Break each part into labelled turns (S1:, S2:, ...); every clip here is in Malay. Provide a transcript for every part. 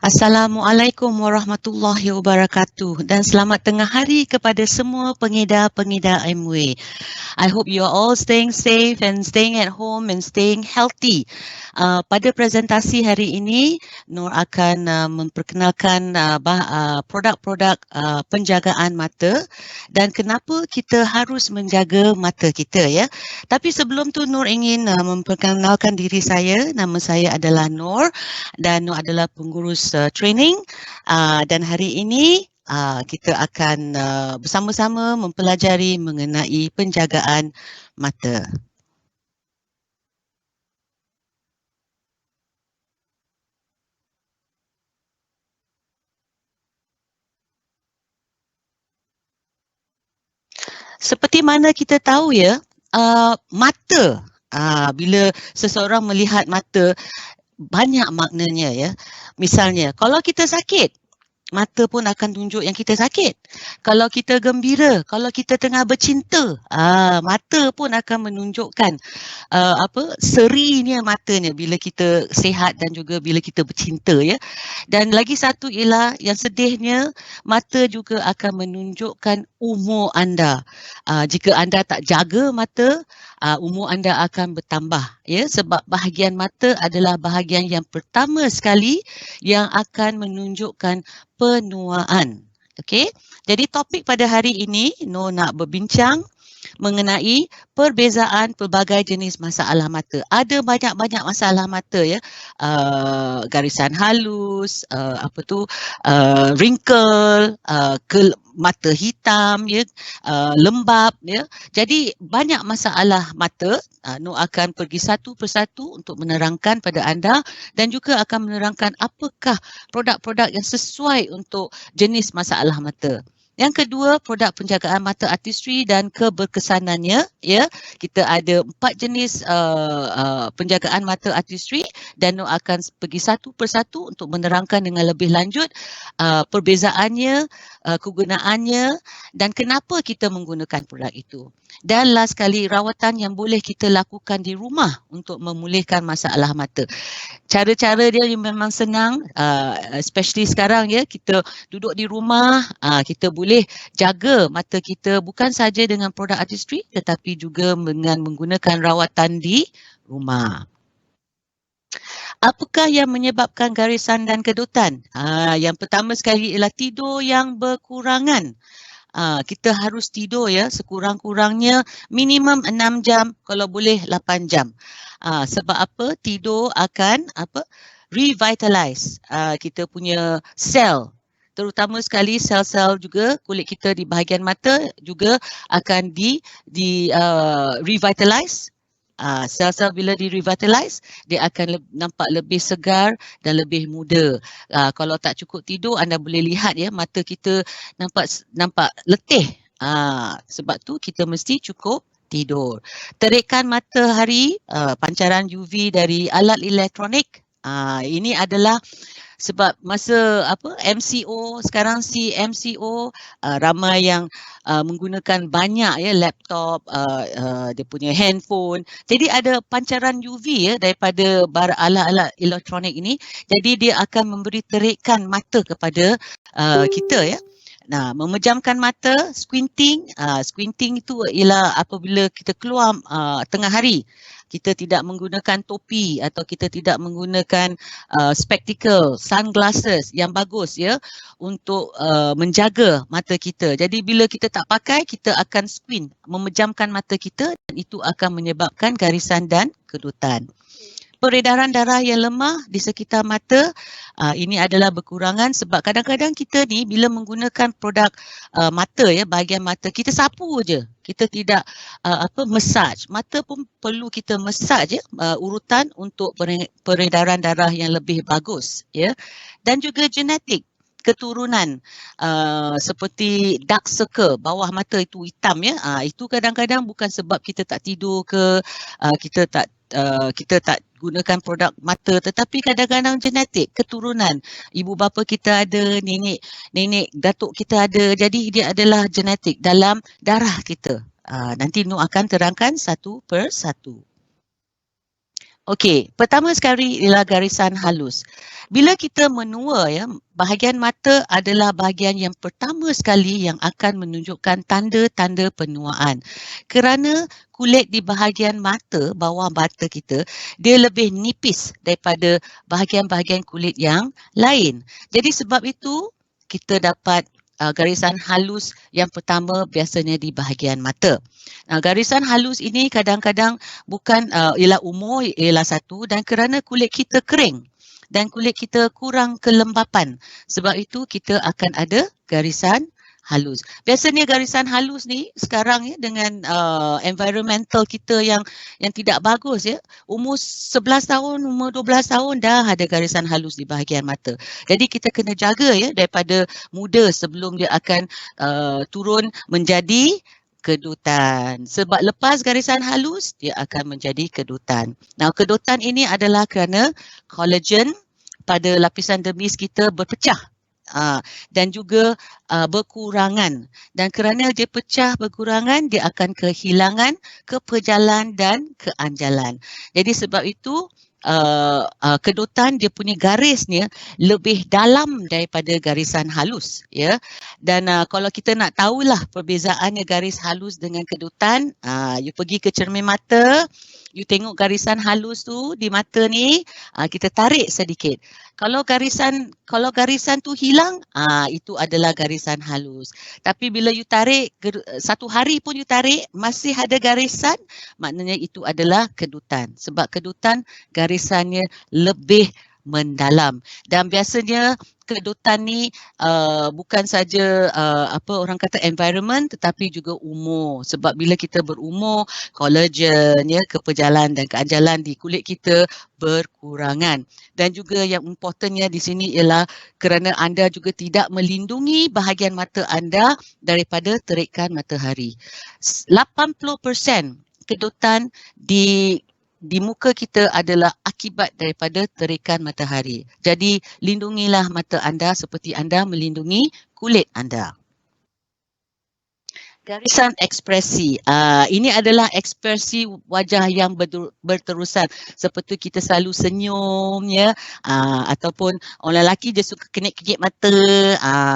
S1: Assalamualaikum warahmatullahi wabarakatuh dan selamat tengah hari kepada semua pengedar-pengedar MW. I hope you are all staying safe and staying at home and staying healthy. Pada presentasi hari ini, Nur akan memperkenalkan produk-produk penjagaan mata dan kenapa kita harus menjaga mata kita ya. Tapi sebelum tu Nur ingin memperkenalkan diri saya. Nama saya adalah Nur dan Nur adalah pengurus training dan hari ini kita akan bersama-sama mempelajari mengenai penjagaan mata. Seperti mana kita tahu ya, mata, bila seseorang melihat mata, banyak maknanya ya. Misalnya, kalau kita sakit, mata pun akan tunjuk yang kita sakit. Kalau kita gembira, kalau kita tengah bercinta, mata pun akan menunjukkan serinya matanya bila kita sihat dan juga bila kita bercinta ya. Dan lagi satu ialah yang sedihnya, mata juga akan menunjukkan umur anda. Jika anda tak jaga mata, umur anda akan bertambah ya, sebab bahagian mata adalah bahagian yang pertama sekali yang akan menunjukkan penuaan. Okey. Jadi topik pada hari ini Nur nak berbincang mengenai perbezaan pelbagai jenis masalah mata. Ada banyak-banyak masalah mata ya. Garisan halus, wrinkle, mata hitam ya, lembab ya. Jadi banyak masalah mata. Nur akan pergi satu persatu untuk menerangkan pada anda dan juga akan menerangkan apakah produk-produk yang sesuai untuk jenis masalah mata. Yang kedua, produk penjagaan mata artistry dan keberkesanannya ya. Kita ada 4 jenis penjagaan mata artistry dan Nur akan pergi satu persatu untuk menerangkan dengan lebih lanjut perbezaannya, kegunaannya dan kenapa kita menggunakan produk itu. Dan last sekali, rawatan yang boleh kita lakukan di rumah untuk memulihkan masalah mata. Cara-cara dia memang senang, especially sekarang ya, kita duduk di rumah, kita boleh jaga mata kita bukan saja dengan produk artistry tetapi juga dengan menggunakan rawatan di rumah. Apakah yang menyebabkan garisan dan kedutan? Yang pertama sekali ialah tidur yang berkurangan. Kita harus tidur ya sekurang-kurangnya minimum 6 jam, kalau boleh 8 jam. Sebab apa? Tidur akan revitalize kita punya sel, terutama sekali sel-sel juga kulit kita di bahagian mata juga akan revitalize. Sel-sel bila di-revitalize, dia akan nampak lebih segar dan lebih muda. Kalau tak cukup tidur, anda boleh lihat ya, mata kita nampak letih. Sebab tu kita mesti cukup tidur. Terikan matahari, pancaran UV dari alat elektronik, ini adalah sebab masa MCO sekarang, MCO ramai yang menggunakan banyak ya laptop, dia punya handphone. Jadi ada pancaran UV ya daripada alat-alat elektronik ini. Jadi dia akan memberi terikan mata kepada kita ya. Nah, memejamkan mata, squinting. Squinting itu ialah apabila kita keluar tengah hari, kita tidak menggunakan topi atau kita tidak menggunakan spectacle, sunglasses yang bagus ya untuk menjaga mata kita. Jadi bila kita tak pakai, kita akan squint, memejamkan mata kita dan itu akan menyebabkan garisan dan kedutan. Peredaran darah yang lemah di sekitar mata, ini adalah berkurangan sebab kadang-kadang kita ni bila menggunakan produk mata ya, bahagian mata, kita sapu je. Kita tidak massage. Mata pun perlu kita massage ya, urutan untuk peredaran darah yang lebih bagus ya. Dan juga genetik, keturunan, seperti dark circle, bawah mata itu hitam ya. Itu kadang-kadang bukan sebab kita tak tidur ke, kita tak gunakan produk mata, tetapi kadang-kadang genetik, keturunan. Ibu bapa kita ada, nenek datuk kita ada, jadi dia adalah genetik dalam darah kita. Nanti Nur akan terangkan satu per satu. Okey, pertama sekali ialah garisan halus. Bila kita menua ya, bahagian mata adalah bahagian yang pertama sekali yang akan menunjukkan tanda-tanda penuaan. Kerana kulit di bahagian mata, bawah mata kita, dia lebih nipis daripada bahagian-bahagian kulit yang lain. Jadi sebab itu kita dapat garisan halus yang pertama biasanya di bahagian mata. Garisan halus ini kadang-kadang bukan ialah umur ialah satu dan kerana kulit kita kering dan kulit kita kurang kelembapan. Sebab itu kita akan ada garisan halus. Biasanya garisan halus ni sekarang ya dengan environmental kita yang tidak bagus ya. Umur 11 tahun, umur 12 tahun dah ada garisan halus di bahagian mata. Jadi kita kena jaga ya daripada muda sebelum dia akan turun menjadi kedutan. Sebab lepas garisan halus, dia akan menjadi kedutan. Nah, kedutan ini adalah kerana kolagen pada lapisan dermis kita berpecah dan juga berkurangan. Dan kerana dia pecah berkurangan, dia akan kehilangan kepejalan dan keanjalan. Jadi sebab itu, kedutan dia punya garisnya lebih dalam daripada garisan halus ya. Dan kalau kita nak tahulah perbezaannya garis halus dengan kedutan, you pergi ke cermin mata, you tengok garisan halus tu di mata ni, kita tarik sedikit. Kalau garisan tu hilang, itu adalah garisan halus. Tapi bila you tarik, satu hari pun you tarik, masih ada garisan, maknanya itu adalah kedutan. Sebab kedutan garisannya lebih mendalam. Dan biasanya kedutan ni bukan saja orang kata environment tetapi juga umur. Sebab bila kita berumur, kolagen ya, kepejalan dan keanjalan di kulit kita berkurangan. Dan juga yang importantnya di sini ialah kerana anda juga tidak melindungi bahagian mata anda daripada terikan matahari. 80% kedutan di muka kita adalah akibat daripada terikan matahari. Jadi lindungilah mata anda seperti anda melindungi kulit anda. Garisan ekspresi. Ini adalah ekspresi wajah yang berterusan. Seperti kita selalu senyum ya, ataupun orang lelaki dia suka kenyit-kenyit mata.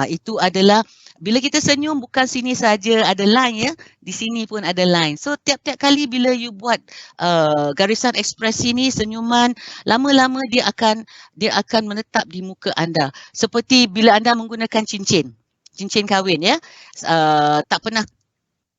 S1: Itu adalah bila kita senyum bukan sini saja ada line ya, di sini pun ada line. So tiap-tiap kali bila you buat garisan ekspresi ni, senyuman, lama-lama dia akan menetap di muka anda. Seperti bila anda menggunakan cincin kahwin ya, tak pernah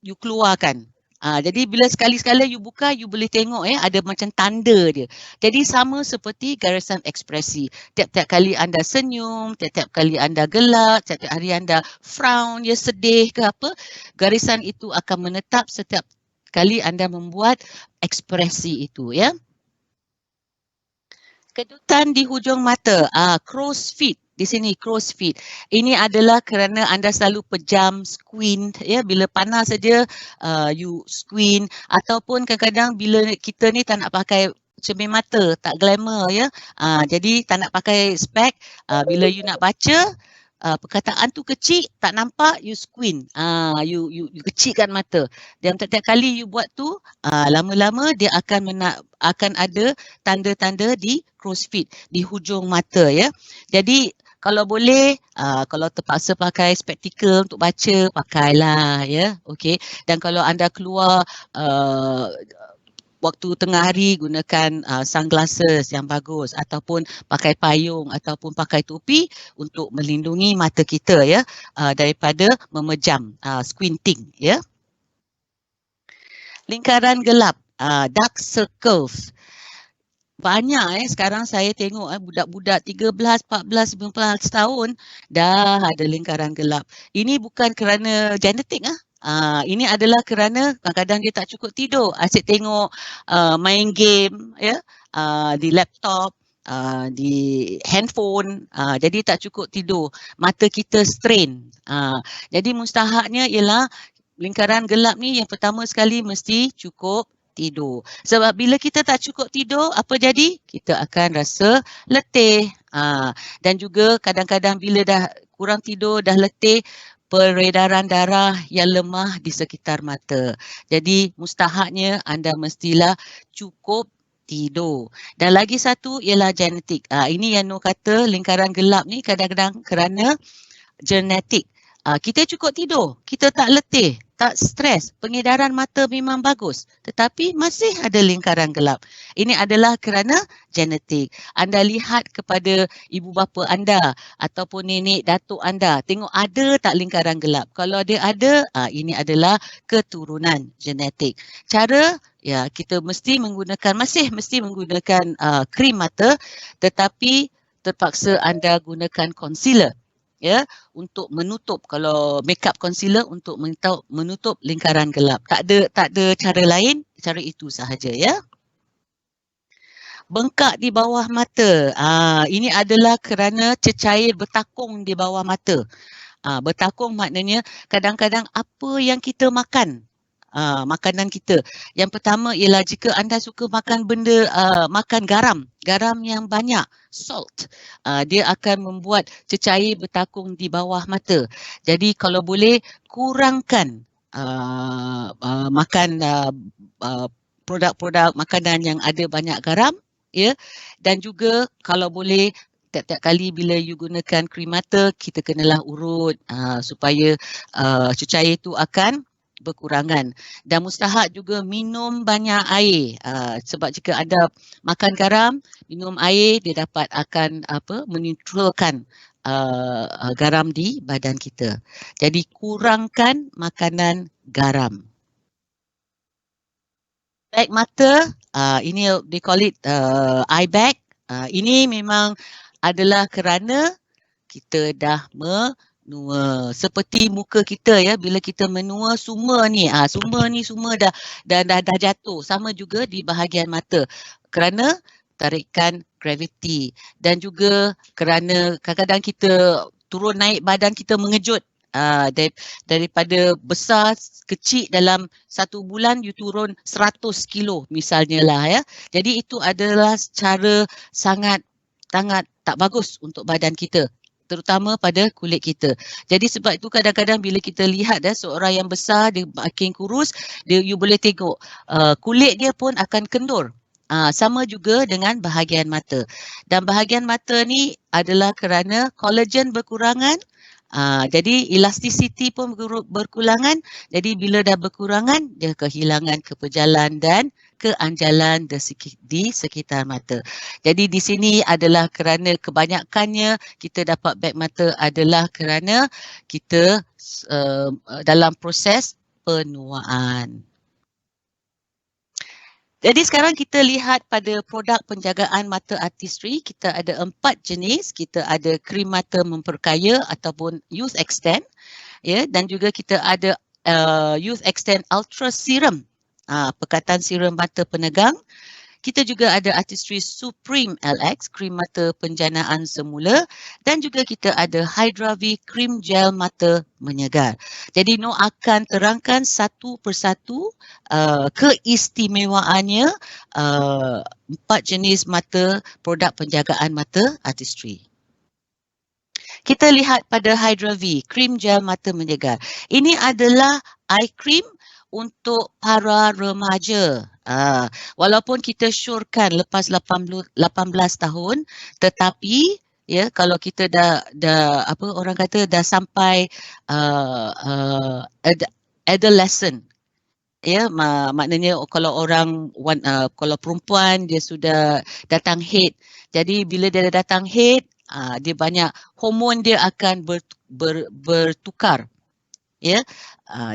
S1: you keluarkan. Jadi bila sekali-sekala you buka, you boleh tengok ada macam tanda dia. Jadi sama seperti garisan ekspresi. Tiap-tiap kali anda senyum, tiap-tiap kali anda gelak, tiap-tiap hari anda frown, ya sedih ke apa, garisan itu akan menetap setiap kali anda membuat ekspresi itu ya. Kedutan di hujung mata, crow's feet. Di sini crow's feet. Ini adalah kerana anda selalu pejam, squint ya, bila panas saja you squint, ataupun kadang-kadang bila kita ni tak nak pakai cermin mata, tak glamour ya. Jadi tak nak pakai spek, bila you nak baca perkataan tu kecil, tak nampak, you squint. You kecilkan mata. Dan setiap kali you buat tu, lama-lama dia akan ada tanda-tanda di crow's feet, di hujung mata ya. Jadi kalau boleh, kalau terpaksa pakai spectacle untuk baca, pakailah ya. Okey. Dan kalau anda keluar waktu tengah hari, gunakan sunglasses yang bagus, ataupun pakai payung ataupun pakai topi untuk melindungi mata kita ya, daripada memejam, squinting ya. Lingkaran gelap, dark circles. Banyak sekarang saya tengok budak-budak 13, 14, 15 tahun dah ada lingkaran gelap. Ini bukan kerana genetik ini adalah kerana kadang-kadang dia tak cukup tidur, asyik tengok main game ya, di laptop, di handphone, jadi tak cukup tidur, mata kita strain. Jadi mustahabnya ialah lingkaran gelap ni yang pertama sekali mesti cukup tidur. Sebab bila kita tak cukup tidur, apa jadi? Kita akan rasa letih. Dan juga kadang-kadang bila dah kurang tidur, dah letih, peredaran darah yang lemah di sekitar mata. Jadi mustahabnya anda mestilah cukup tidur. Dan lagi satu ialah genetik. Ini yang Nur kata lingkaran gelap ni kadang-kadang kerana genetik. Kita cukup tidur, kita tak letih, tak stres, pengedaran mata memang bagus, tetapi masih ada lingkaran gelap. Ini adalah kerana genetik. Anda lihat kepada ibu bapa anda ataupun nenek datuk anda, tengok ada tak lingkaran gelap. Kalau dia ada, ini adalah keturunan genetik. Cara, ya, kita masih mesti menggunakan krim mata, tetapi terpaksa anda gunakan concealer, ya, untuk menutup, kalau makeup concealer untuk menutup lingkaran gelap. Tak ada cara lain, cara itu sahaja, ya. Bengkak di bawah mata. Ini adalah kerana cecair bertakung di bawah mata. Bertakung maknanya kadang-kadang apa yang kita makan, makanan kita. Yang pertama ialah jika anda suka makan makan garam yang banyak, salt, dia akan membuat cecair bertakung di bawah mata. Jadi kalau boleh kurangkan makan produk-produk makanan yang ada banyak garam, ya, dan juga kalau boleh tiap-tiap kali bila you gunakan krim mata, kita kenalah urut supaya cecair itu akan berkurangan. Dan mustahak juga minum banyak air. Sebab jika anda makan garam, minum air, dia dapat akan menetralkan garam di badan kita. Jadi kurangkan makanan garam. Bag mata, ini they call it eye bag. Ini memang adalah kerana kita dah menua. Seperti muka kita, ya, bila kita menua, semua ni semua dah jatuh. Sama juga di bahagian mata kerana tarikan graviti, dan juga kerana kadang-kadang kita turun naik badan kita mengejut. Daripada besar kecil dalam 1 bulan you turun 100 kilo misalnya lah, ya. Jadi itu adalah cara sangat tak bagus untuk badan kita, terutama pada kulit kita. Jadi sebab itu kadang-kadang bila kita lihat seorang yang besar, dia makin kurus, you boleh tengok kulit dia pun akan kendur. Sama juga dengan bahagian mata. Dan bahagian mata ni adalah kerana kolagen berkurangan. Jadi elasticity pun berkurangan. Jadi bila dah berkurangan, dia kehilangan kepejalan dan keanjalan di sekitar mata. Jadi di sini adalah kerana kebanyakannya kita dapat beg mata adalah kerana kita dalam proses penuaan. Jadi sekarang kita lihat pada produk penjagaan mata artistry, kita ada 4 jenis. Kita ada krim mata memperkaya ataupun Youth Extend, ya, dan juga kita ada Youth Extend Ultra Serum, pekatan serum mata penegang. Kita juga ada Artistry Supreme LX, krim mata penjanaan semula, dan juga kita ada Hydra V krim gel mata menyegar. Jadi Nur akan terangkan satu persatu keistimewaannya 4 jenis mata, produk penjagaan mata artistry. Kita lihat pada Hydra V, krim gel mata menyegar. Ini adalah eye cream untuk para remaja. Walaupun kita syorkan lepas 18 tahun, tetapi, ya, kalau kita dah orang kata dah sampai adolescent, ya, maknanya kalau orang kalau perempuan dia sudah datang haid. Jadi bila dia datang haid, dia banyak hormon dia akan bertukar, ya.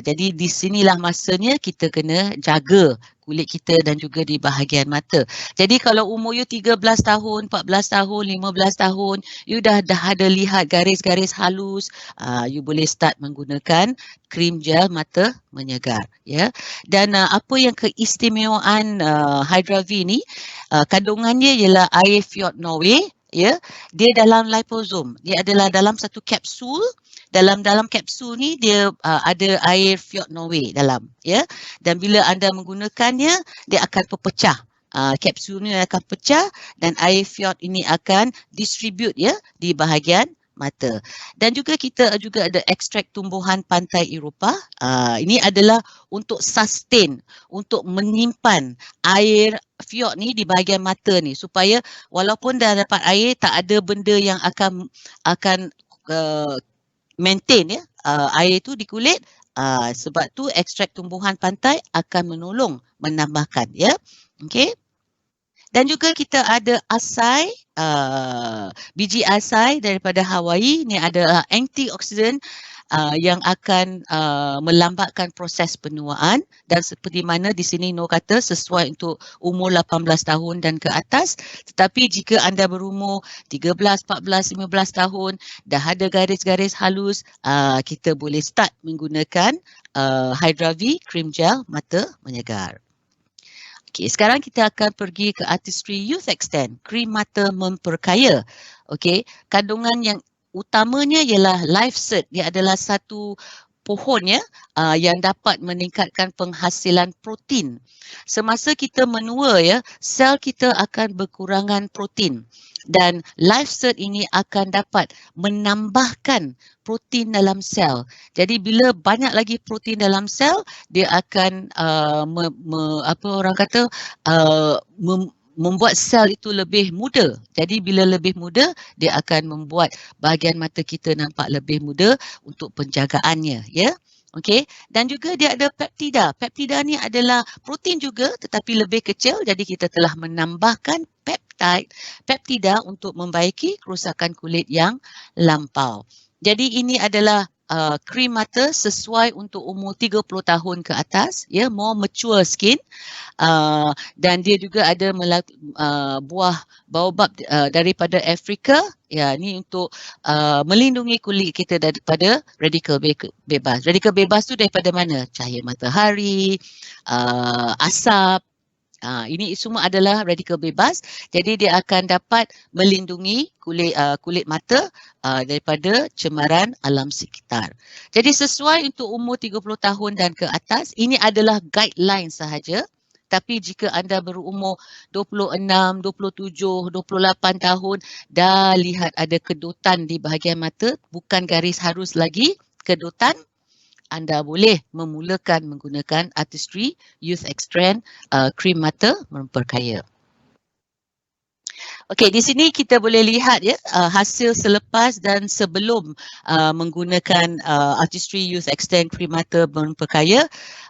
S1: Jadi di sinilah masanya kita kena jaga kulit kita dan juga di bahagian mata. Jadi kalau umur you 13 tahun, 14 tahun, 15 tahun, you dah ada lihat garis-garis halus, you boleh start menggunakan krim gel mata menyegar, ya. Dan apa yang keistimewaan Hydra V ni, kandungannya ialah air fjord Norway, ya. Dia dalam liposome. Dia adalah dalam satu kapsul. Dalam kapsul ni dia ada air fjord Norway dalam, ya. Dan bila anda menggunakannya, dia akan terpecah. Kapsul ni akan pecah dan air fjord ini akan distribute, ya, di bahagian mata. Dan juga kita juga ada ekstrak tumbuhan pantai Eropah. Ini adalah untuk sustain, untuk menyimpan air fjord ni di bahagian mata ni supaya walaupun dah dapat air, tak ada benda yang akan maintain ya air tu di kulit. Sebab tu ekstrak tumbuhan pantai akan menolong menambahkan ya. Okey. Dan juga kita ada asai, biji asai daripada Hawaii. Ini adalah antioksidan yang akan melambatkan proses penuaan, dan seperti mana di sini Nur kata sesuai untuk umur 18 tahun dan ke atas. Tetapi jika anda berumur 13, 14, 15 tahun, dah ada garis-garis halus, kita boleh start menggunakan Hydra V Cream Gel Mata Menyegar. Okey, sekarang kita akan pergi ke Artistry Youth Extend, krim mata memperkaya. Okey, kandungan yang utamanya ialah Life Cert. Dia adalah satu pohon ya yang dapat meningkatkan penghasilan protein. Semasa kita menua ya, sel kita akan berkurangan protein. Dan Life Cert ini akan dapat menambahkan protein dalam sel. Jadi bila banyak lagi protein dalam sel, dia akan membuat sel itu lebih muda. Jadi bila lebih muda, dia akan membuat bahagian mata kita nampak lebih muda untuk penjagaannya ya. Okey, dan juga dia ada peptida. Peptida ni adalah protein juga tetapi lebih kecil, jadi kita telah menambahkan peptida untuk membaiki kerosakan kulit yang lampau. Jadi ini adalah krim mata sesuai untuk umur 30 tahun ke atas ya, more mature skin. Dan dia juga ada buah baobab daripada Afrika. Ya, ni untuk melindungi kulit kita daripada radikal bebas. Radikal bebas tu daripada mana? Cahaya matahari, asap. Ini semua adalah radikal bebas. Jadi dia akan dapat melindungi kulit mata daripada cemaran alam sekitar. Jadi sesuai untuk umur 30 tahun dan ke atas, ini adalah guideline sahaja. Tapi jika anda berumur 26, 27, 28 tahun, dah lihat ada kedutan di bahagian mata, bukan garis harus lagi, kedutan, anda boleh memulakan menggunakan Artistry Youth Extend krim mata memperkaya. Okey, di sini kita boleh lihat ya hasil selepas dan sebelum menggunakan Artistry Youth Extend krim mata memperkaya.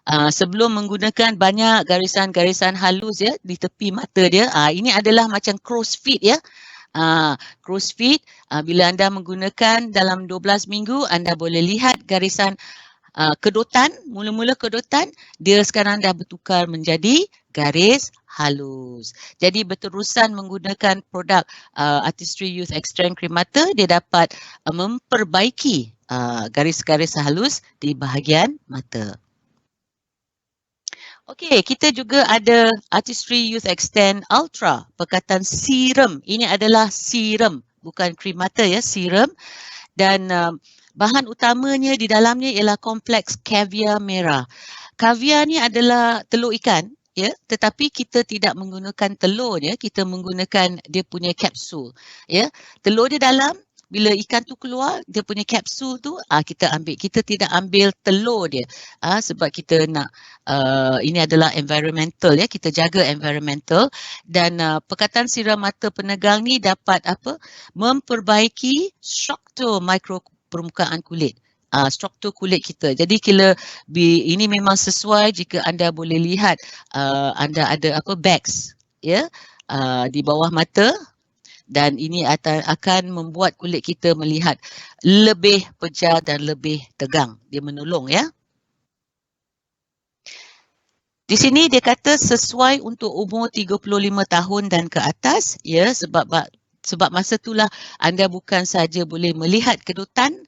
S1: Sebelum menggunakan banyak garisan-garisan halus ya di tepi mata dia. Ini adalah macam crow's feet ya. Crow's feet, bila anda menggunakan dalam 12 minggu, anda boleh lihat garisan kedutan, mula-mula kedutan, dia sekarang dah bertukar menjadi garis halus. Jadi berterusan menggunakan produk Artistry Youth Extend krim mata, dia dapat memperbaiki garis-garis halus di bahagian mata. Okey, kita juga ada Artistry Youth Extend Ultra, perkataan serum. Ini adalah serum, bukan krim mata ya, serum. Dan bahan utamanya di dalamnya ialah kompleks caviar merah. Caviar ni adalah telur ikan ya, tetapi kita tidak menggunakan telur ya, kita menggunakan dia punya kapsul ya. Telur dia dalam, bila ikan tu keluar, dia punya kapsul tu kita ambil. Kita tidak ambil telur dia sebab kita nak ini adalah environmental ya, kita jaga environmental. Dan perkataan siram mata penegang ni dapat memperbaiki struktur mikro permukaan kulit, struktur kulit kita. Jadi ini memang sesuai jika anda boleh lihat anda ada bags ya di bawah mata, dan ini akan membuat kulit kita melihat lebih pejar dan lebih tegang. Dia menolong ya. Di sini dia kata sesuai untuk umur 35 tahun dan ke atas ya, sebab masa itulah anda bukan saja boleh melihat kedutan,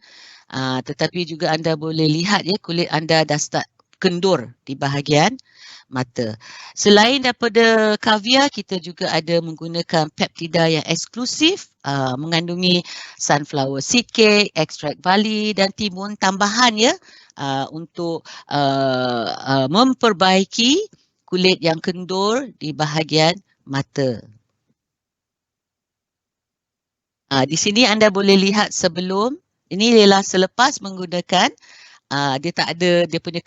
S1: tetapi juga anda boleh lihat ya kulit anda dah start kendur di bahagian mata. Selain daripada caviar, kita juga ada menggunakan peptida yang eksklusif, mengandungi sunflower seed cake, ekstrak barley dan timun tambahan ya, untuk memperbaiki kulit yang kendur di bahagian mata. Di sini anda boleh lihat sebelum, ini ialah selepas menggunakan. Dia tak ada dia punya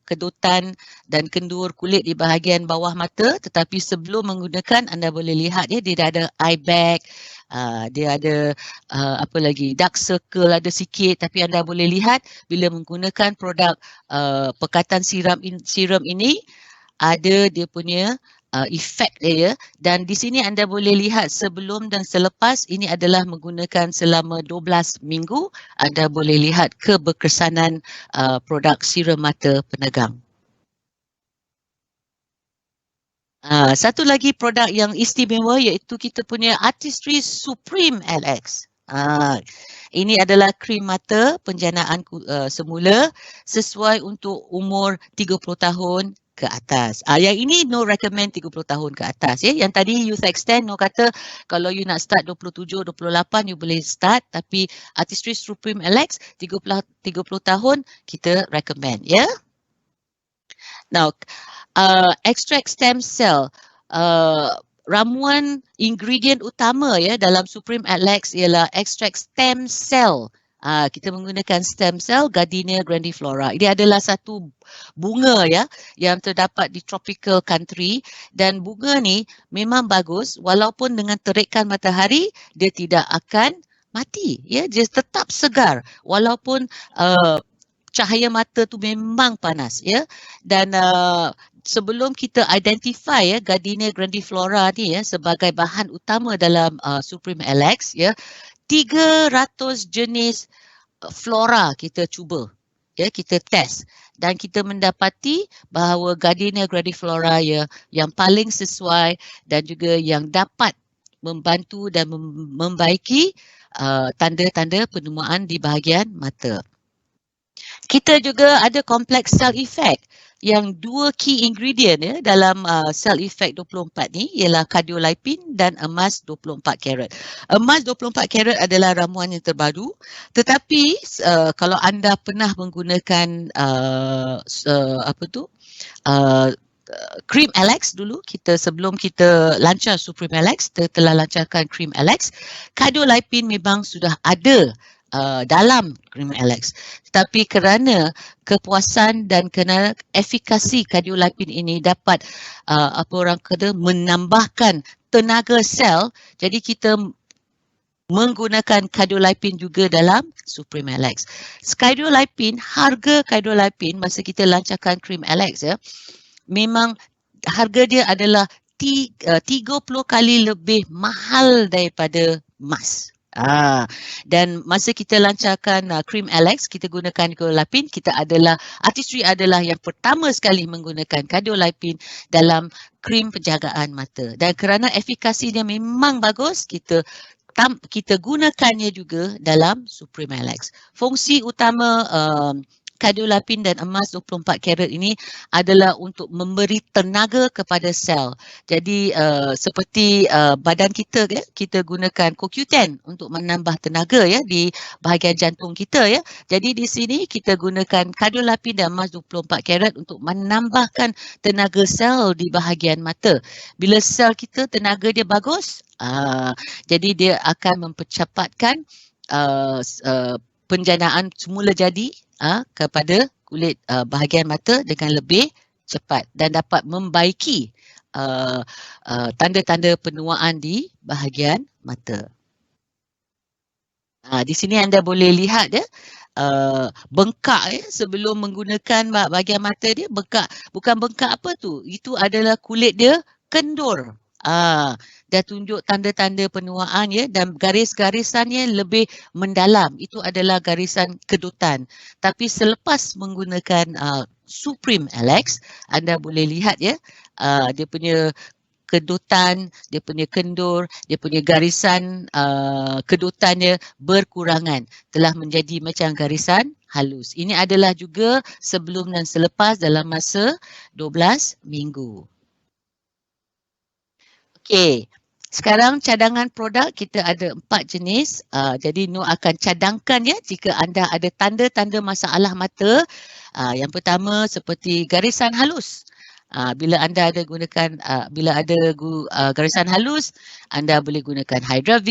S1: kedutan dan kendur kulit di bahagian bawah mata, tetapi sebelum menggunakan anda boleh lihat dia dah ada eye bag, dia ada apa lagi, dark circle ada sikit, tapi anda boleh lihat bila menggunakan produk pekatan serum ini ada dia punya efek dia, dan di sini anda boleh lihat sebelum dan selepas. Ini adalah menggunakan selama 12 minggu. Anda boleh lihat keberkesanan produk serum mata penegang. Satu lagi produk yang istimewa iaitu kita punya Artistry Supreme LX. Ini adalah krim mata penjanaan semula sesuai untuk umur 30 tahun ke atas. Yang ini no recommend 30 tahun ke atas. Yang tadi youth extend no kata kalau you nak start 27, 28 you boleh start, tapi Artistry Supreme LX 30 tahun kita recommend. Now, extract stem cell. Ramuan ingredient utama dalam Supreme LX ialah extract stem cell. Kita menggunakan stem cell Gardenia grandiflora. Ini adalah satu bunga yang terdapat di tropical country, dan bunga ni memang bagus walaupun dengan terikan matahari dia tidak akan mati. Dia tetap segar walaupun cahaya mata tu memang panas dan sebelum kita identify Gardenia grandiflora ni sebagai bahan utama dalam Supreme LX 300 jenis flora kita cuba, kita test, dan kita mendapati bahawa Gardenia grandiflora yang paling sesuai dan juga yang dapat membantu dan membaiki tanda-tanda penuaan di bahagian mata. Kita juga ada complex cell effect yang dua key ingredient dalam cell effect 24 ni ialah cardiolipin dan emas 24 karat. Emas 24 karat adalah ramuan yang terbaru, tetapi kalau anda pernah menggunakan cream LX dulu, sebelum kita lancar Supreme LX, kita telah lancarkan cream LX. Cardiolipin memang sudah ada dalam cream LX, tetapi kerana kepuasan dan kerana efikasi cardiolipin ini dapat menambahkan tenaga sel, jadi kita menggunakan cardiolipin juga dalam Supreme LX. Harga cardiolipin masa kita lancarkan cream LX memang harga dia adalah 30 kali lebih mahal daripada emas. Dan masa kita lancarkan cream LX, kita gunakan cardiolipin. Artistry adalah yang pertama sekali menggunakan cardiolipin dalam krim penjagaan mata, dan kerana efikasinya memang bagus, kita gunakannya juga dalam Supreme LX. Fungsi utama cardiolipin dan emas 24 karat ini adalah untuk memberi tenaga kepada sel. Jadi seperti badan kita kita gunakan CoQ10 untuk menambah tenaga di bahagian jantung kita Jadi di sini kita gunakan cardiolipin dan emas 24 karat untuk menambahkan tenaga sel di bahagian mata. Bila sel kita tenaga dia bagus, jadi dia akan mempercepatkan penjanaan semula jadi kepada kulit bahagian mata dengan lebih cepat dan dapat membaiki tanda-tanda penuaan di bahagian mata. Di sini anda boleh lihat bengkak sebelum menggunakan bahagian mata dia. Bengkak, bukan bengkak apa tu, itu adalah kulit dia kendur. Dah tunjuk tanda-tanda penuaan dan garis-garisannya lebih mendalam. Itu adalah garisan kedutan. Tapi selepas menggunakan Supreme LX, anda boleh lihat dia punya kedutan, dia punya kendur, dia punya garisan kedutannya berkurangan, telah menjadi macam garisan halus. Ini adalah juga sebelum dan selepas dalam masa 12 minggu. Okey, sekarang cadangan produk kita ada 4 jenis. Jadi Nur akan cadangkan jika anda ada tanda-tanda masalah mata. Yang pertama seperti garisan halus. Bila anda ada gunakan bila ada garisan halus, anda boleh gunakan Hydra V,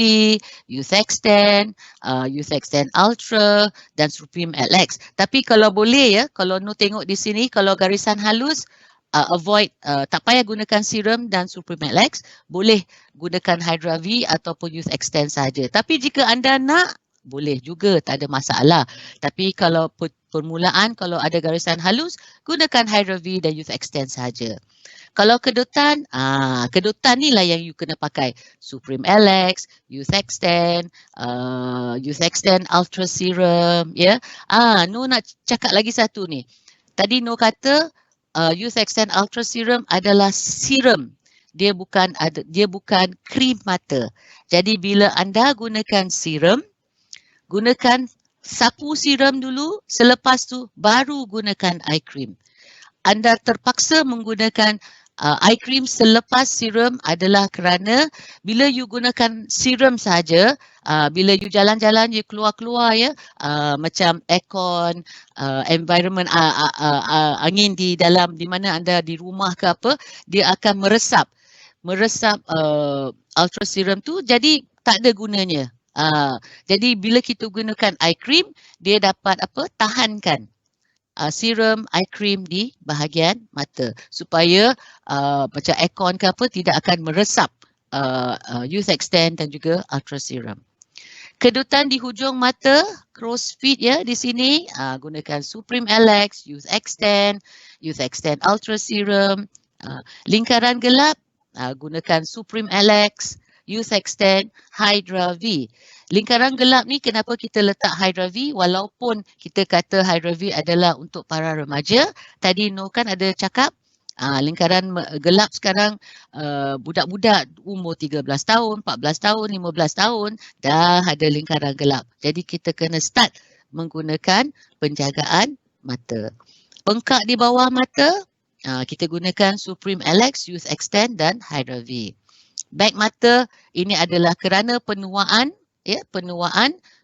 S1: Youth Extend, Youth Extend Ultra dan Supreme LX. Tapi kalau boleh ya, kalau Nur tengok di sini, kalau garisan halus avoid, tak payah gunakan serum dan Supreme LX, boleh gunakan Hydra V ataupun Youth Extend saja. Tapi jika anda nak, boleh juga, tak ada masalah. Tapi kalau permulaan, kalau ada garisan halus, gunakan Hydra V dan Youth Extend saja. Kalau kedutan, kedutan ni lah yang you kena pakai. Supreme LX, Youth Extend Ultra Serum, ya. Nur nak cakap lagi satu ni. Tadi Nur kata Youth Extend Ultra Serum adalah serum. Dia bukan krim mata. Jadi bila anda gunakan serum, gunakan sapu serum dulu, selepas tu baru gunakan eye cream. Anda terpaksa menggunakan eye cream selepas serum adalah kerana bila you gunakan serum saja, bila you jalan-jalan, you keluar-keluar ya, macam aircon, environment, angin di dalam, di mana anda di rumah ke apa, dia akan meresap ultra serum tu, jadi tak ada gunanya. Jadi bila kita gunakan eye cream, dia dapat tahankan serum eye cream di bahagian mata supaya macam aircon ke apa tidak akan meresap Youth Extend dan juga Ultra Serum. Kedutan di hujung mata, crow's feet ya di sini, gunakan Supreme LX, Youth Extend Ultra Serum. Lingkaran gelap, gunakan Supreme LX, Youth Extend, Hydra V. Lingkaran gelap ni kenapa kita letak Hydra V walaupun kita kata Hydra V adalah untuk para remaja. Tadi Nur kan ada cakap lingkaran gelap sekarang budak-budak umur 13 tahun, 14 tahun, 15 tahun dah ada lingkaran gelap. Jadi kita kena start menggunakan penjagaan mata. Bengkak di bawah mata, kita gunakan Supreme LX, Youth Extend dan Hydra V. Bag mata ini adalah kerana penuaan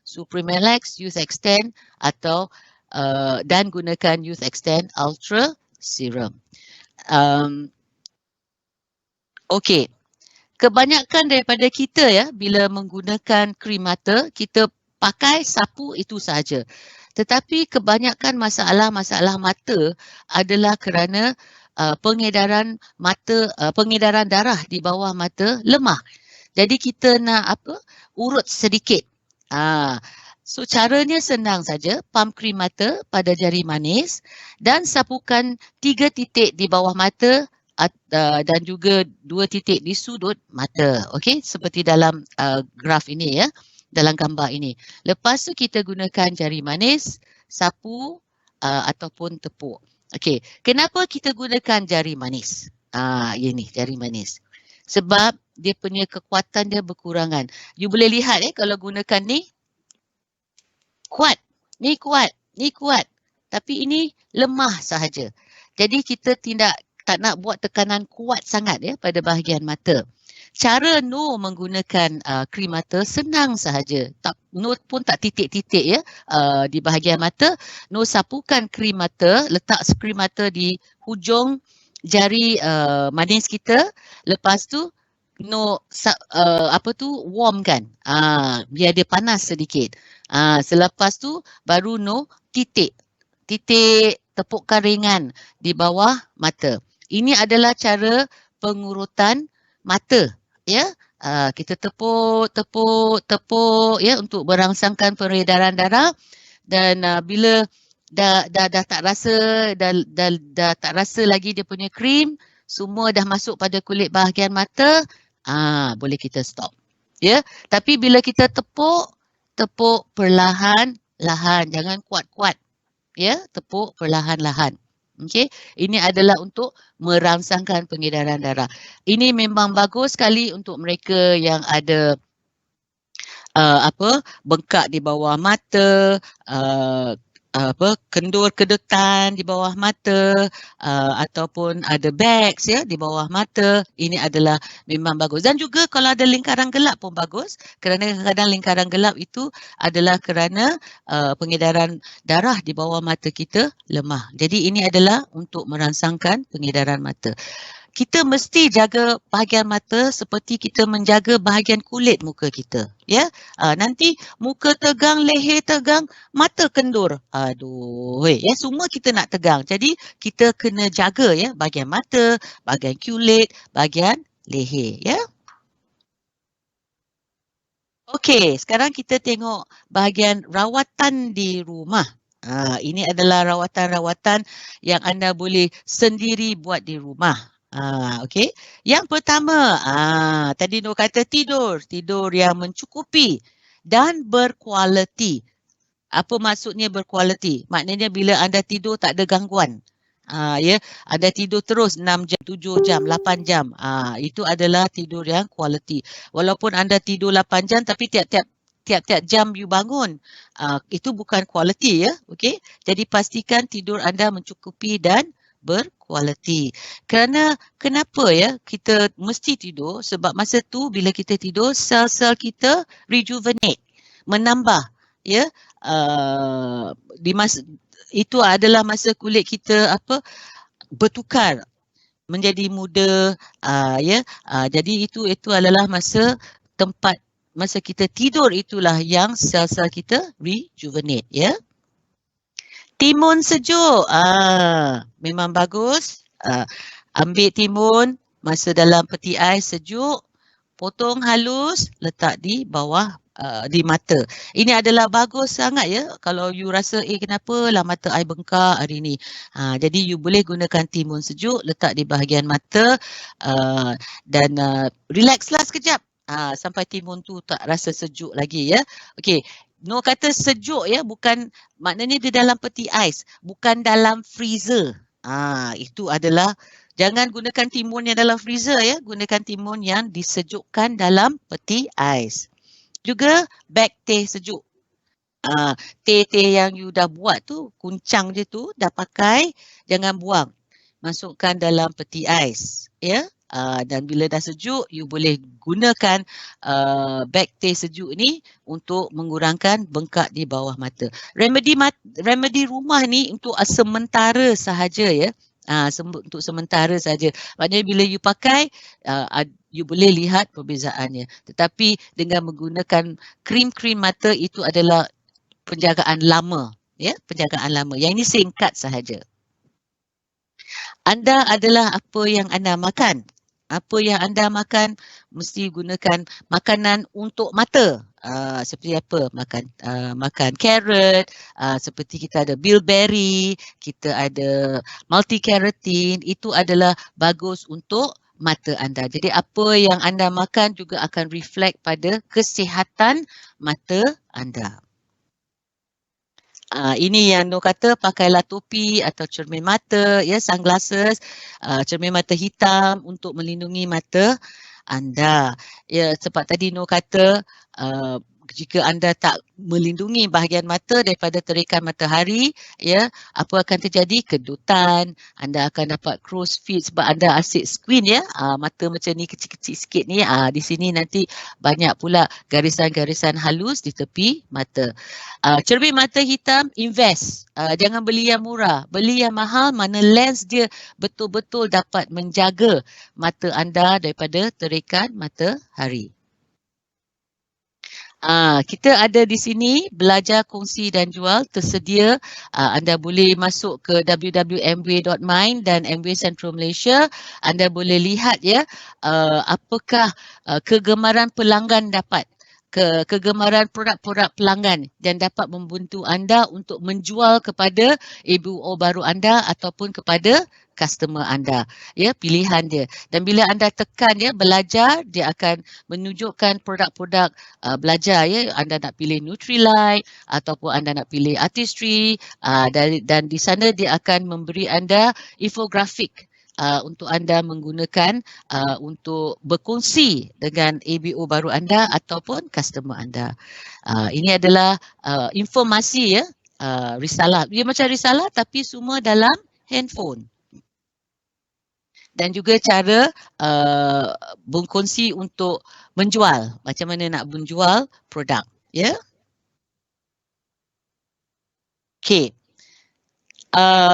S1: Supreme LX, Youth Extend atau dan gunakan Youth Extend Ultra Serum. Okey. Kebanyakan daripada kita ya bila menggunakan krim mata, kita pakai sapu itu saja. Tetapi kebanyakan masalah mata adalah kerana pengedaran darah di bawah mata lemah. Jadi kita nak urut sedikit. So caranya senang saja, pam krim mata pada jari manis dan sapukan 3 titik di bawah mata dan juga 2 titik di sudut mata. Okey, seperti dalam graf ini ya, dalam gambar ini. Lepas tu kita gunakan jari manis, sapu ataupun tepuk. Okey, kenapa kita gunakan jari manis? Ini jari manis. Sebab dia punya kekuatan dia berkurangan. You boleh lihat kalau gunakan ni kuat, ni kuat, ni kuat. Tapi ini lemah sahaja. Jadi kita tak nak buat tekanan kuat sangat pada bahagian mata. Cara Nur menggunakan krim mata senang sahaja. Nur pun tak titik-titik di bahagian mata. Nur sapukan krim mata, letak krim mata di hujung jari manis kita. Lepas tu Nur warm kan. Biar dia panas sedikit. Selepas tu baru Nur titik tepukkan ringan di bawah mata. Ini adalah cara pengurutan mata ya. Kita tepuk ya untuk merangsangkan peredaran darah dan bila dah tak rasa dah tak rasa lagi dia punya krim, semua dah masuk pada kulit bahagian mata, boleh kita stop. Ya, tapi bila kita tepuk perlahan-lahan, jangan kuat-kuat. Ya, tepuk perlahan-lahan. Okey, ini adalah untuk merangsangkan pengedaran darah. Ini memang bagus sekali untuk mereka yang ada bengkak di bawah mata, kendur kedutan di bawah mata, ataupun ada bags ya di bawah mata, ini adalah memang bagus. Dan juga kalau ada lingkaran gelap pun bagus, kerana kadang-kadang lingkaran gelap itu adalah kerana pengedaran darah di bawah mata kita lemah. Jadi ini adalah untuk merangsangkan pengedaran mata. Kita mesti jaga bahagian mata seperti kita menjaga bahagian kulit muka kita. Ya, nanti muka tegang, leher tegang, mata kendur. Aduh, ya semua kita nak tegang. Jadi kita kena jaga ya bahagian mata, bahagian kulit, bahagian leher. Ya. Okey, sekarang kita tengok bahagian rawatan di rumah. Ini adalah rawatan-rawatan yang anda boleh sendiri buat di rumah. Okey. Yang pertama, tadi Nur kata tidur. Tidur yang mencukupi dan berkualiti. Apa maksudnya berkualiti? Maknanya bila anda tidur tak ada gangguan. Ya, anda tidur terus 6 jam, 7 jam, 8 jam. Itu adalah tidur yang kualiti. Walaupun anda tidur 8 jam tapi tiap-tiap jam you bangun. Itu bukan kualiti ya. Okey. Jadi pastikan tidur anda mencukupi dan berkualiti. Kerana kenapa ya kita mesti tidur? Sebab masa tu bila kita tidur sel-sel kita rejuvenate, menambah ya. Di masa itu adalah masa kulit kita bertukar menjadi muda, ya. Jadi itu adalah masa kita tidur, itulah yang sel-sel kita rejuvenate ya. Timun sejuk, memang bagus. Ambil timun, masa dalam peti ais sejuk, potong halus, letak di bawah di mata. Ini adalah bagus sangat ya kalau you rasa kenapa lah mata I bengkak hari ni. Jadi you boleh gunakan timun sejuk, letak di bahagian mata dan relaxlah sekejap sampai timun tu tak rasa sejuk lagi ya. Okey. Nur kata sejuk ya, bukan maknanya di dalam peti ais, bukan dalam freezer. Itu adalah jangan gunakan timun yang dalam freezer ya, gunakan timun yang disejukkan dalam peti ais. Juga beg teh sejuk. Teh yang you dah buat tu, kuncang je tu, dah pakai, jangan buang. Masukkan dalam peti ais. Ya. Dan bila dah sejuk, you boleh gunakan beg teh sejuk ni untuk mengurangkan bengkak di bawah mata. Remedy rumah ni untuk sementara sahaja ya. Untuk sementara saja. Maknanya bila you pakai, you boleh lihat perbezaannya. Tetapi dengan menggunakan krim-krim mata itu adalah penjagaan lama. Ya, penjagaan lama. Yang ini singkat sahaja. Anda adalah apa yang anda makan. Apa yang anda makan mesti gunakan makanan untuk mata. Seperti apa? Makan carrot, seperti kita ada bilberry, kita ada multikeratin, itu adalah bagus untuk mata anda. Jadi apa yang anda makan juga akan reflect pada kesihatan mata anda. Ini yang Nur kata, pakailah topi atau cermin mata, ya, sunglasses, cermin mata hitam untuk melindungi mata anda. Ya, sebab tadi Nur kata jika anda tak melindungi bahagian mata daripada terikan matahari, ya, apa akan terjadi? Kedutan, anda akan dapat crow's feet sebab anda asyik squint ya, mata macam ni kecil-kecil sikit ni, di sini nanti banyak pula garisan-garisan halus di tepi mata. Cermin mata hitam, invest. Jangan beli yang murah, beli yang mahal mana lens dia betul-betul dapat menjaga mata anda daripada terikan matahari. Kita ada di sini belajar, kongsi dan jual tersedia. Anda boleh masuk ke www.mway.mind dan MWay Central Malaysia. Anda boleh lihat ya apakah kegemaran pelanggan dapat. Kegemaran produk-produk pelanggan dan dapat membantu anda untuk menjual kepada ABO baru anda ataupun kepada customer anda, ya, pilihan dia. Dan bila anda tekan ya belajar, dia akan menunjukkan produk-produk belajar ya. Anda nak pilih Nutrilite ataupun anda nak pilih Artistry, dan di sana dia akan memberi anda infografik untuk anda menggunakan untuk berkongsi dengan ABO baru anda ataupun customer anda. Ini adalah informasi ya risalah. Dia macam risalah tapi semua dalam handphone. Dan juga cara berkongsi untuk menjual. Macam mana nak menjual produk. Ya. Okay.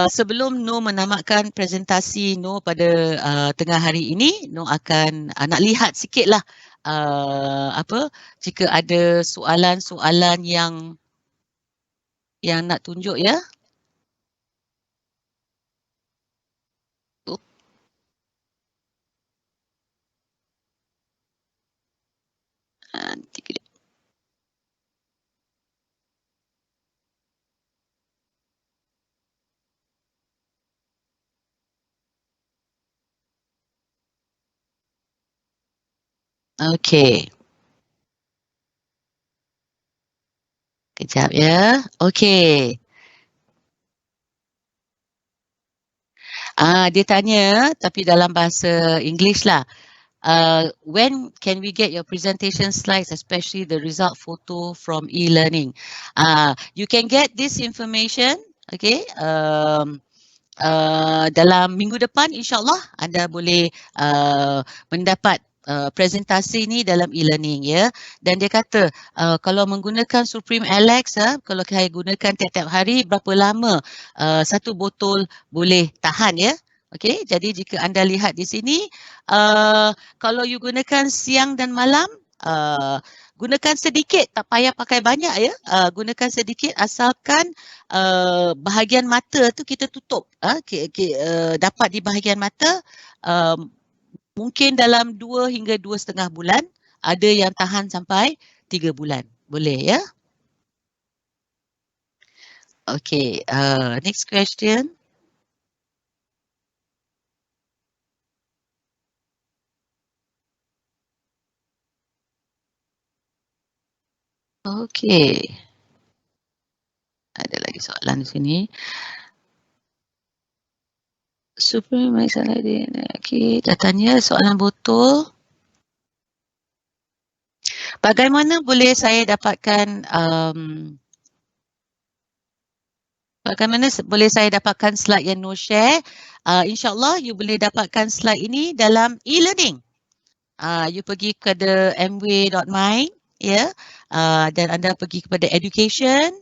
S1: Sebelum Noh menamatkan presentasi Noh pada tengah hari ini, Noh akan nak lihat sikitlah jika ada soalan-soalan yang nak tunjuk ya. Okey. Kejap ya. Okey. Dia tanya tapi dalam bahasa English lah. When can we get your presentation slides, especially the result photo from e-learning? You can get this information, okay, dalam minggu depan insyaAllah anda boleh mendapat presentasi ni dalam e-learning ya. Dan dia kata kalau menggunakan Supreme Alex kalau saya gunakan tiap-tiap hari, berapa lama satu botol boleh tahan ya. Okey, jadi jika anda lihat di sini kalau you gunakan siang dan malam, gunakan sedikit, tak payah pakai banyak ya. Gunakan sedikit asalkan bahagian mata tu kita tutup. Dapat di bahagian mata, mungkin dalam 2 hingga 2,5 bulan, ada yang tahan sampai 3 bulan. Boleh ya? Okay, next question. Okay. Ada lagi soalan di sini. Supreme masalah dia. Okay, dah tanya soalan botol. Bagaimana boleh saya dapatkan bagaimana boleh saya dapatkan slide yang Noh share? InsyaAllah you boleh dapatkan slide ini dalam e-learning. You pergi kepada mway.my ya, dan anda pergi kepada education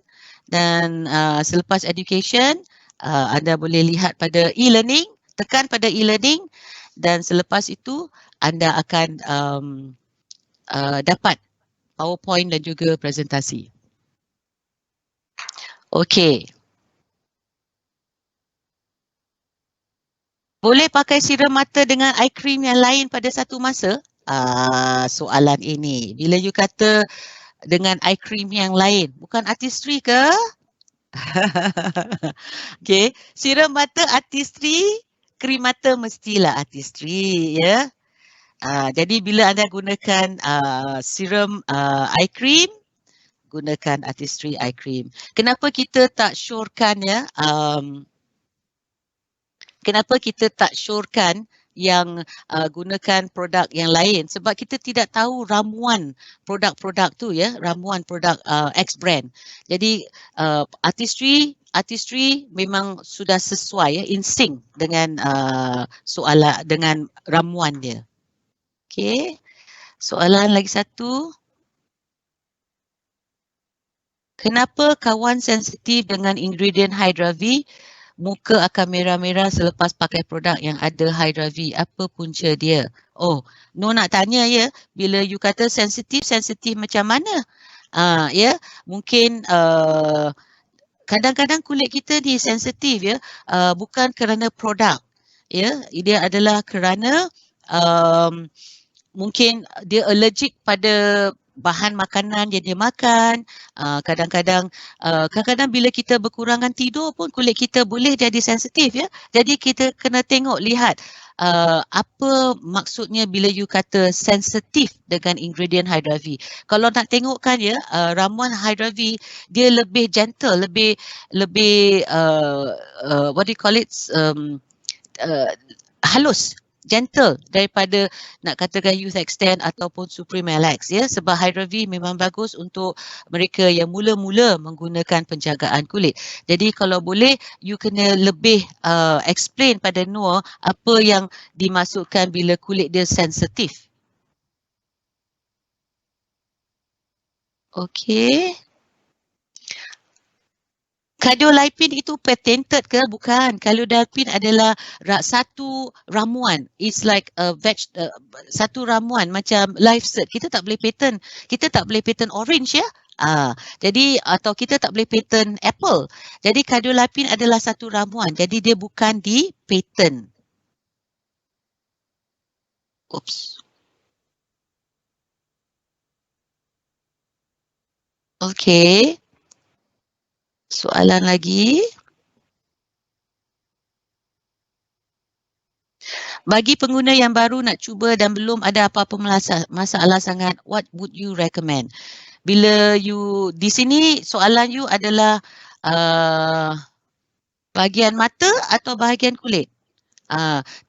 S1: dan selepas education anda boleh lihat pada e-learning, tekan pada e-learning dan selepas itu anda akan dapat PowerPoint dan juga presentasi. Okey. Boleh pakai siram mata dengan eye cream yang lain pada satu masa? Soalan ini. Bila you kata dengan eye cream yang lain, bukan artistry ke? Okey, siram mata artistry, krim mata mestilah artistry ya. Jadi bila anda gunakan siram eye cream, gunakan artistry eye cream. Kenapa kita tak syorkan ya? Kenapa kita tak syorkan yang gunakan produk yang lain? Sebab kita tidak tahu ramuan produk-produk tu ya, ramuan produk X brand. Jadi artistry memang sudah sesuai ya, in sync dengan soalan dengan ramuan dia. Okey. Soalan lagi satu. Kenapa kawan sensitif dengan ingredient Hydra V? Muka akan merah-merah selepas pakai produk yang ada Hydra V. Apa punca dia? Oh, Noh nak tanya ya, bila you kata sensitif macam mana? Ya, mungkin kadang-kadang kulit kita ni sensitif ya, bukan kerana produk. Ya, dia adalah kerana mungkin dia allergic pada bahan makanan yang dia makan. Kadang-kadang bila kita berkurangan tidur pun kulit kita boleh jadi sensitif ya. Jadi kita kena tengok, lihat apa maksudnya bila you kata sensitif dengan ingredient Hydra V. Kalau nak tengokkan ya, ramuan Hydra V dia lebih gentle, lebih what do you call it, halus. gentle daripada nak katakan Youth Extend ataupun Supreme Alex ya, sebab Hydra V memang bagus untuk mereka yang mula-mula menggunakan penjagaan kulit. Jadi kalau boleh you kena lebih explain pada Noor apa yang dimasukkan bila kulit dia sensitif. Okey. Cardiolipin itu patented ke? Bukan. Cardiolipin adalah satu ramuan. It's like a satu ramuan macam life cert. Kita tak boleh patent. Kita tak boleh patent orange ya. Jadi atau kita tak boleh patent apple. Jadi cardiolipin adalah satu ramuan. Jadi dia bukan di patent. Oops. Okey. Soalan lagi. Bagi pengguna yang baru nak cuba dan belum ada apa-apa masalah sangat, what would you recommend? Bila you di sini soalan you adalah bahagian mata atau bahagian kulit?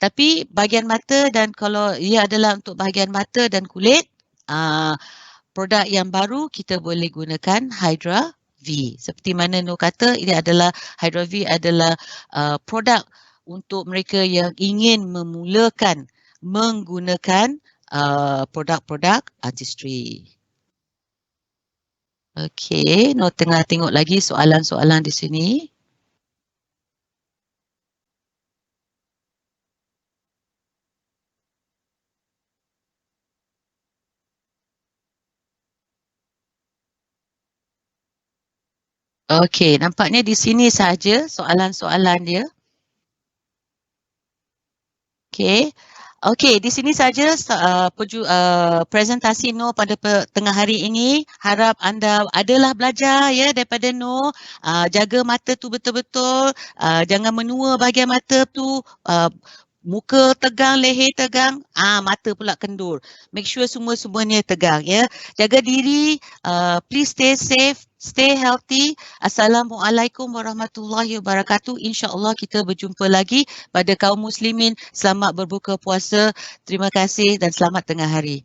S1: Tapi bahagian mata, dan kalau ia adalah untuk bahagian mata dan kulit, produk yang baru kita boleh gunakan Hydra V. Seperti mana Noor kata, ini adalah Hydra V adalah produk untuk mereka yang ingin memulakan menggunakan produk-produk artistry. Okey, Noor tengah tengok lagi soalan-soalan di sini. Okey, nampaknya di sini saja soalan-soalan dia. Okey. Okey, di sini saja presentasi Noor pada tengah hari ini. Harap anda adalah belajar ya daripada Noor. Jaga mata tu betul-betul. Jangan menua bahagian mata tu. Muka tegang, leher tegang, mata pula kendur. Make sure semuanya tegang ya. Jaga diri, please stay safe, stay healthy. Assalamualaikum warahmatullahi wabarakatuh. InsyaAllah kita berjumpa lagi pada kaum muslimin. Selamat berbuka puasa. Terima kasih dan selamat tengah hari.